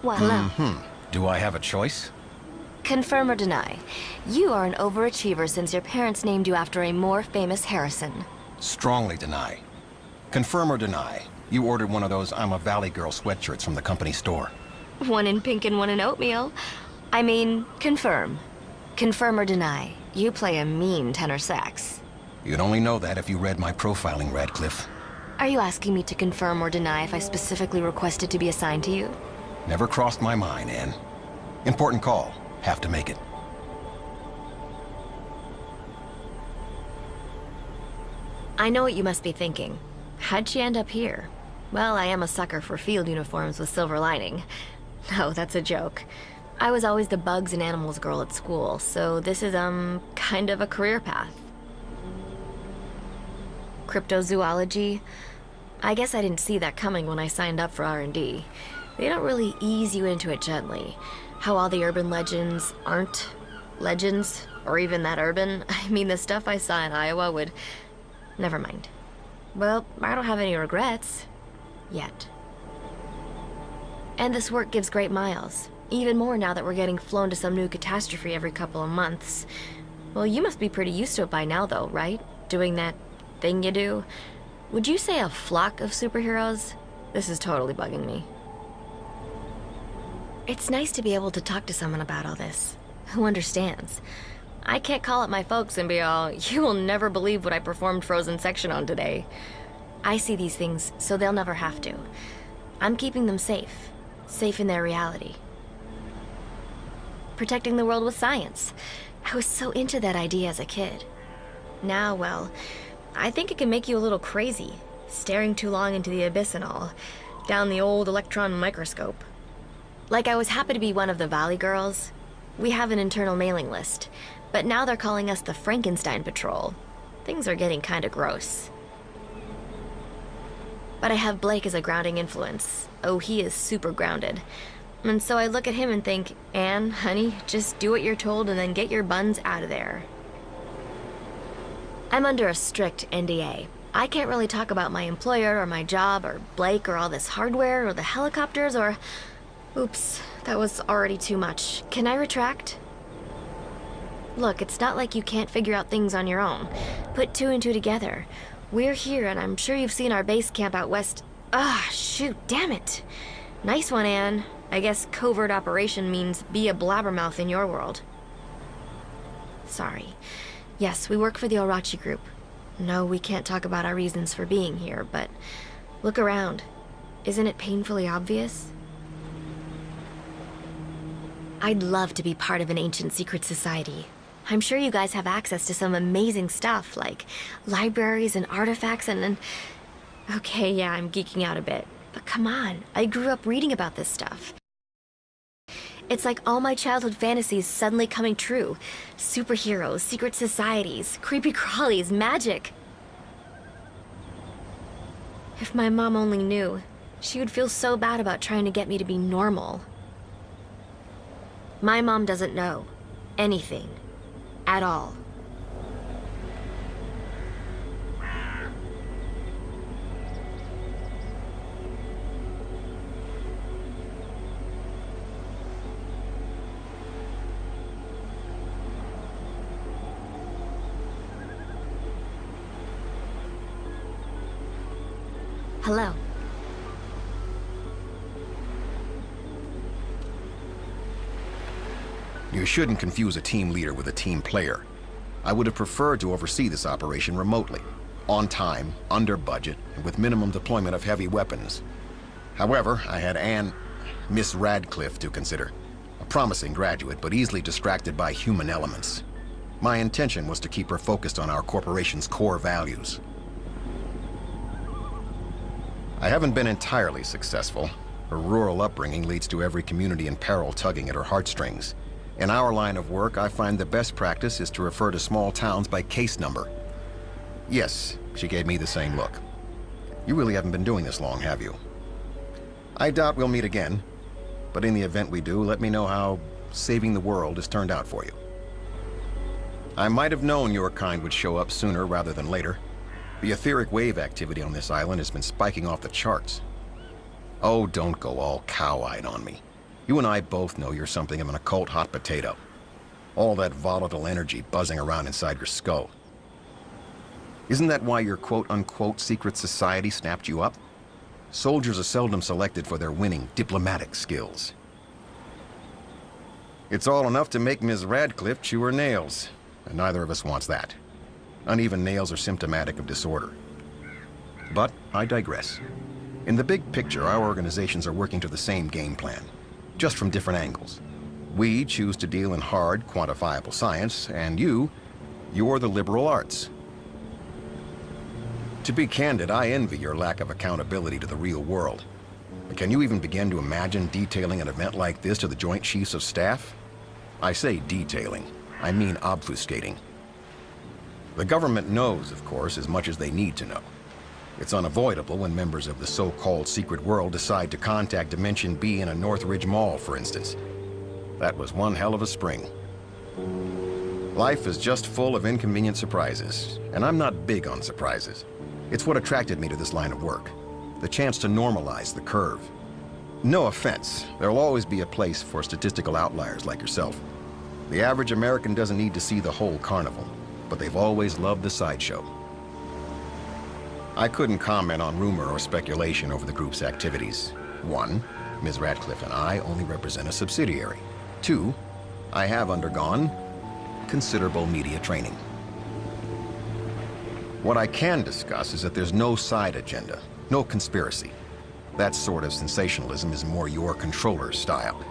Well, hello. Do I have a choice? Confirm or deny. You are an overachiever since your parents named you after a more famous Harrison. Strongly deny. Confirm or deny. You ordered one of those I'm a Valley Girl sweatshirts from the company store. One in pink and one in oatmeal. I mean, confirm. Confirm or deny. You play a mean tenor sax. You'd only know that if you read my profiling, Radcliffe. Are you asking me to confirm or deny if I specifically requested to be assigned to you? Never crossed my mind, Anne. Important call. Have to make it. I know what you must be thinking. How'd she end up here? Well, I am a sucker for field uniforms with silver lining. No, that's a joke. I was always the bugs and animals girl at school, so this is, kind of a career path. Cryptozoology? I guess I didn't see that coming when I signed up for R&D. They don't really ease you into it gently. How all the urban legends aren't legends, or even that urban. I mean, the stuff I saw in Iowa would... Never mind. Well, I don't have any regrets. Yet. And this work gives great miles. Even more now that we're getting flown to some new catastrophe every couple of months. Well, you must be pretty used to it by now, though, right? Doing that thing you do. Would you say a flock of superheroes? This is totally bugging me. It's nice to be able to talk to someone about all this, who understands. I can't call up my folks and be all, you will never believe what I performed frozen section on today. I see these things, so they'll never have to. I'm keeping them safe. Safe in their reality. Protecting the world with science. I was so into that idea as a kid. Now, well, I think it can make you a little crazy, staring too long into the abyss and all, down the old electron microscope. Like I was happy to be one of the Valley Girls. We have an internal mailing list, but now they're calling us the Frankenstein Patrol. Things are getting kinda gross. But I have Blake as a grounding influence. Oh, he is super grounded. And so I look at him and think, Anne, honey, just do what you're told and then get your buns out of there. I'm under a strict NDA. I can't really talk about my employer or my job or Blake or all this hardware or the helicopters or... Oops, that was already too much. Can I retract? Look, it's not like you can't figure out things on your own. Put two and two together. We're here, and I'm sure you've seen our base camp out west. Ah, shoot, damn it. Nice one, Anne. I guess covert operation means be a blabbermouth in your world. Sorry. Yes, we work for the Orachi group. No, we can't talk about our reasons for being here, but look around. Isn't it painfully obvious? I'd love to be part of an ancient secret society. I'm sure you guys have access to some amazing stuff, like libraries and artifacts and... Okay, yeah, I'm geeking out a bit. But come on, I grew up reading about this stuff. It's like all my childhood fantasies suddenly coming true. Superheroes, secret societies, creepy crawlies, magic. If my mom only knew, she would feel so bad about trying to get me to be normal. My mom doesn't know anything at all. Hello. You shouldn't confuse a team leader with a team player. I would have preferred to oversee this operation remotely, on time, under budget, and with minimum deployment of heavy weapons. However, I had Miss Radcliffe to consider. A promising graduate, but easily distracted by human elements. My intention was to keep her focused on our corporation's core values. I haven't been entirely successful. Her rural upbringing leads to every community in peril tugging at her heartstrings. In our line of work, I find the best practice is to refer to small towns by case number. Yes, she gave me the same look. You really haven't been doing this long, have you? I doubt we'll meet again, but in the event we do, let me know how saving the world has turned out for you. I might have known your kind would show up sooner rather than later. The etheric wave activity on this island has been spiking off the charts. Oh, don't go all cow-eyed on me. You and I both know you're something of an occult hot potato. All that volatile energy buzzing around inside your skull. Isn't that why your quote-unquote secret society snapped you up? Soldiers are seldom selected for their winning diplomatic skills. It's all enough to make Ms. Radcliffe chew her nails, and neither of us wants that. Uneven nails are symptomatic of disorder. But I digress. In the big picture, our organizations are working to the same game plan, just from different angles. We choose to deal in hard, quantifiable science, and you're the liberal arts. To be candid, I envy your lack of accountability to the real world. Can you even begin to imagine detailing an event like this to the Joint Chiefs of Staff? I say detailing, I mean obfuscating. The government knows, of course, as much as they need to know. It's unavoidable when members of the so-called secret world decide to contact Dimension B in a Northridge Mall, for instance. That was one hell of a spring. Life is just full of inconvenient surprises, and I'm not big on surprises. It's what attracted me to this line of work. The chance to normalize the curve. No offense, there'll always be a place for statistical outliers like yourself. The average American doesn't need to see the whole carnival, but they've always loved the sideshow. I couldn't comment on rumor or speculation over the group's activities. 1, Ms. Radcliffe and I only represent a subsidiary. 2, I have undergone considerable media training. What I can discuss is that there's no side agenda, no conspiracy. That sort of sensationalism is more your controller's style.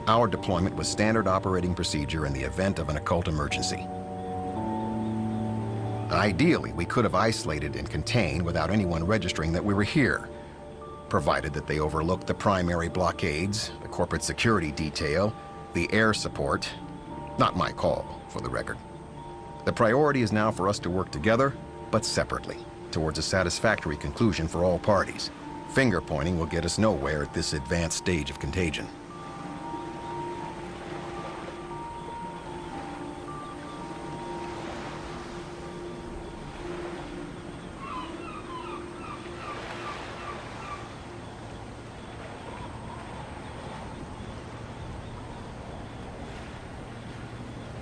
Our deployment was standard operating procedure in the event of an occult emergency. Ideally, we could have isolated and contained without anyone registering that we were here, provided that they overlooked the primary blockades, the corporate security detail, the air support. Not my call, for the record. The priority is now for us to work together, but separately, towards a satisfactory conclusion for all parties. Finger-pointing will get us nowhere at this advanced stage of contagion.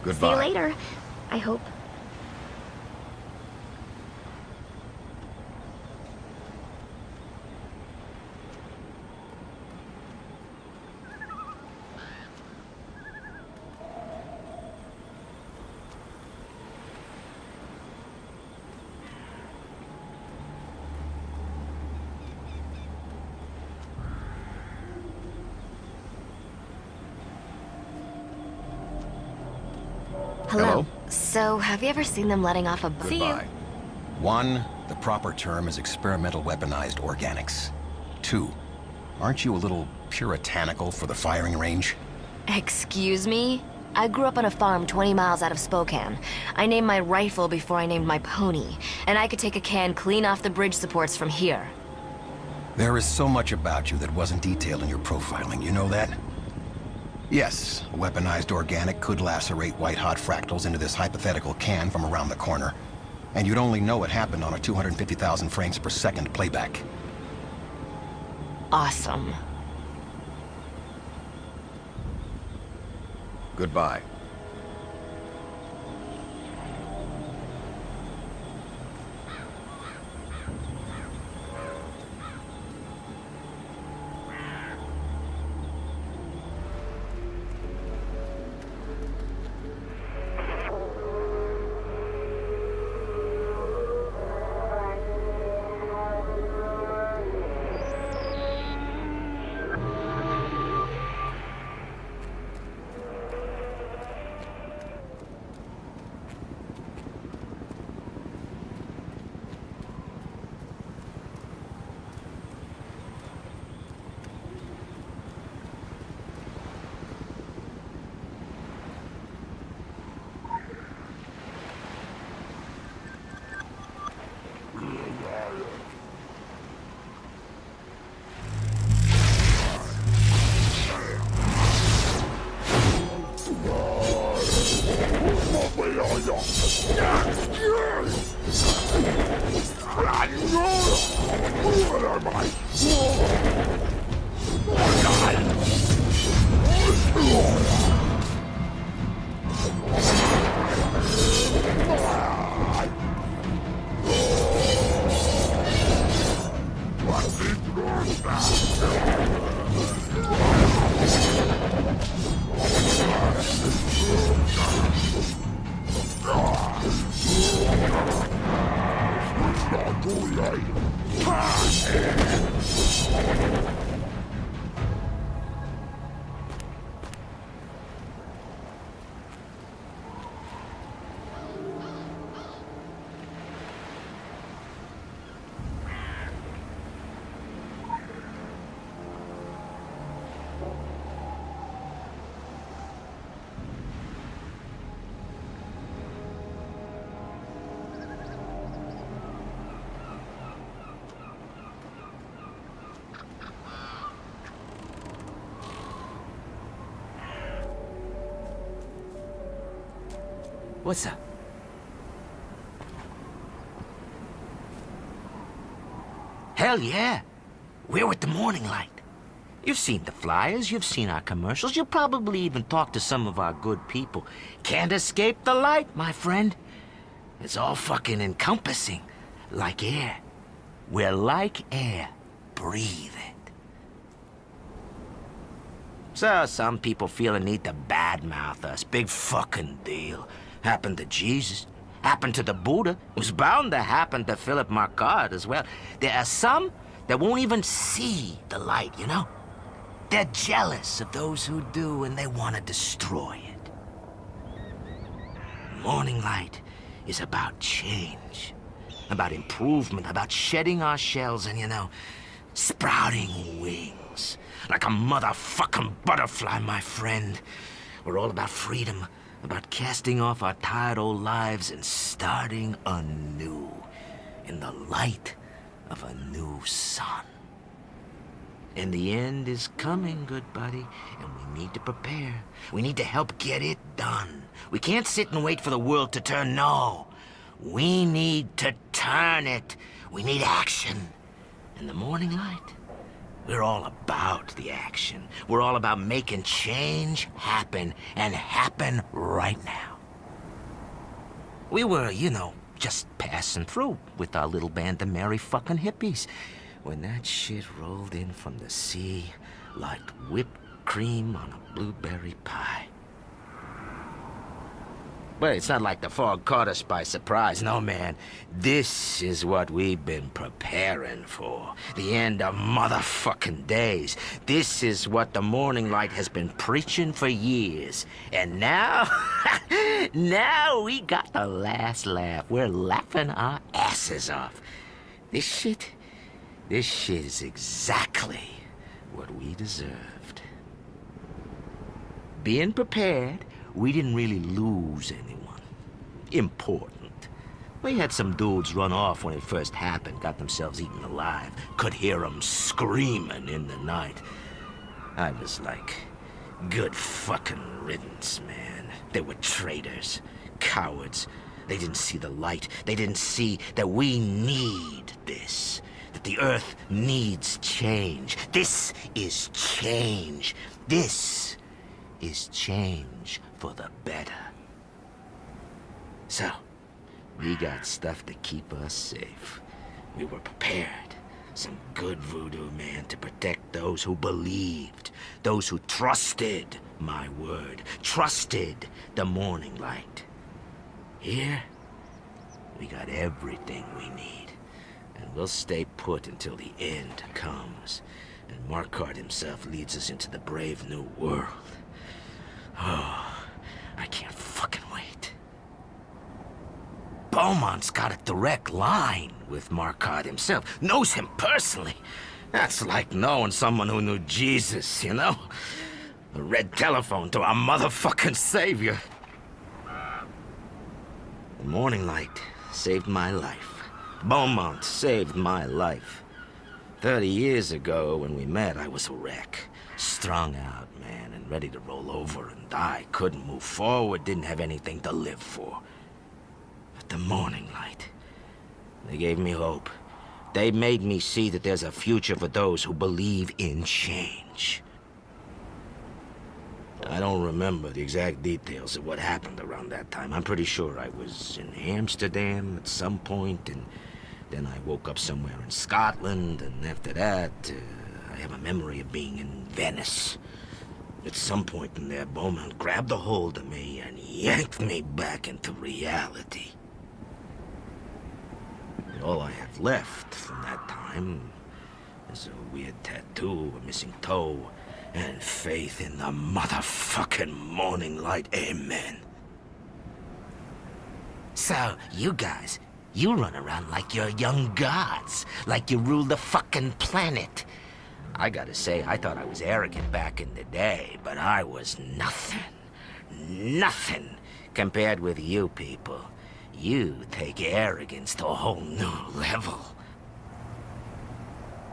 Goodbye. See you later, I hope. Hello? So, have you ever seen them letting off a... Goodbye. 1, the proper term is experimental weaponized organics. 2, aren't you a little puritanical for the firing range? Excuse me? I grew up on a farm 20 miles out of Spokane. I named my rifle before I named my pony, and I could take a can clean off the bridge supports from here. There is so much about you that wasn't detailed in your profiling, you know that? Yes, a weaponized organic could lacerate white-hot fractals into this hypothetical can from around the corner. And you'd only know it happened on a 250,000 frames per second playback. Awesome. Goodbye. What's up? Hell yeah. We're with the Morning Light. You've seen the flyers, you've seen our commercials, you'll probably even talk to some of our good people. Can't escape the light, my friend. It's all fucking encompassing. Like air. We're like air. Breathe it. So some people feel a need to badmouth us. Big fucking deal. Happened to Jesus. Happened to the Buddha. It was bound to happen to Philip Marcard as well. There are some that won't even see the light, you know? They're jealous of those who do, and they want to destroy it. Morning Light is about change, about improvement, about shedding our shells and, you know, sprouting wings. Like a motherfucking butterfly, my friend. We're all about freedom, about casting off our tired old lives and starting anew in the light of a new sun. And the end is coming, good buddy, and we need to prepare. We need to help get it done. We can't sit and wait for the world to turn, no. We need to turn it. We need action. And the Morning Light, we're all about the action. We're all about making change happen, and happen right now. We were, you know, just passing through with our little band of merry fucking hippies when that shit rolled in from the sea like whipped cream on a blueberry pie. But it's not like the fog caught us by surprise. No, man. This is what we've been preparing for. The end of motherfucking days. This is what the Morning Light has been preaching for years. And now, now we got the last laugh. We're laughing our asses off. This shit is exactly what we deserved. Being prepared, we didn't really lose anyone important. We had some dudes run off when it first happened, got themselves eaten alive. Could hear them screaming in the night. I was like, good fucking riddance, man. They were traitors, cowards. They didn't see the light. They didn't see that we need this. That the Earth needs change. This is change. This is change for the better. So, we got stuff to keep us safe. We were prepared. Some good voodoo, man, to protect those who believed. Those who trusted my word. Trusted the Morning Light. Here, we got everything we need. And we'll stay put until the end comes. And Marquardt himself leads us into the brave new world. Oh, I can't fucking wait. Beaumont's got a direct line with Marquardt himself. Knows him personally. That's like knowing someone who knew Jesus, you know? A red telephone to our motherfucking savior. The Morning Light saved my life. Beaumont saved my life. 30 years ago, when we met, I was a wreck. Strung out, man, and ready to roll over and die. Couldn't move forward, didn't have anything to live for. But the Morning Light, they gave me hope. They made me see that there's a future for those who believe in change. I don't remember the exact details of what happened around that time. I'm pretty sure I was in Amsterdam at some point, and then I woke up somewhere in Scotland, and after that, I have a memory of being in Venice. At some point in there, Bowman grabbed a hold of me and yanked me back into reality. And all I have left from that time is a weird tattoo, a missing toe, and faith in the motherfucking morning light. Amen. So, you guys, you run around like you're young gods, like you rule the fucking planet. I gotta say, I thought I was arrogant back in the day, but I was nothing. Nothing compared with you people. You take arrogance to a whole new level.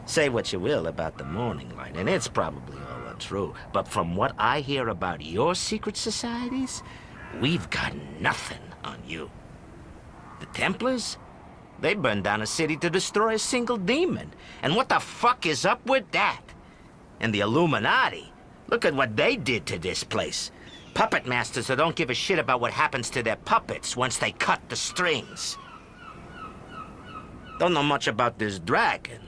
Say what you will about the morning light, and it's probably all untrue, but from what I hear about your secret societies, we've got nothing on you. The Templars? They burned down a city to destroy a single demon. And what the fuck is up with that? And the Illuminati? Look at what they did to this place. Puppet masters who don't give a shit about what happens to their puppets once they cut the strings. Don't know much about this dragon,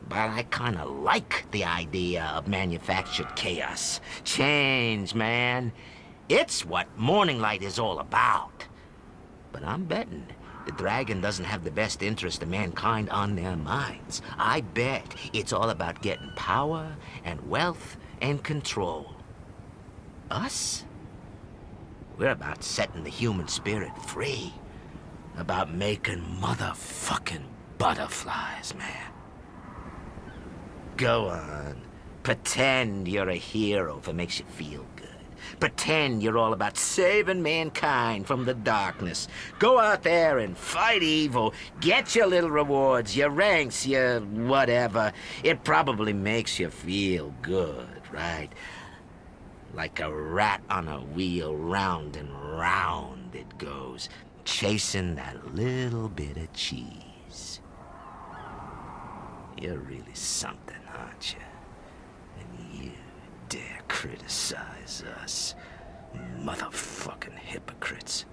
but I kinda like the idea of manufactured chaos. Change, man. It's what Morning Light is all about. But I'm betting the dragon doesn't have the best interest of mankind on their minds. I bet it's all about getting power and wealth and control. Us? We're about setting the human spirit free. About making motherfucking butterflies, man. Go on. Pretend you're a hero if it makes you feel good. Pretend you're all about saving mankind from the darkness. Go out there and fight evil. Get your little rewards, your ranks, your whatever. It probably makes you feel good, right? Like a rat on a wheel, round and round it goes, chasing that little bit of cheese. You're really something, aren't you? And you dare criticize us, motherfucking hypocrites.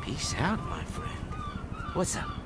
Peace out, my friend. What's up?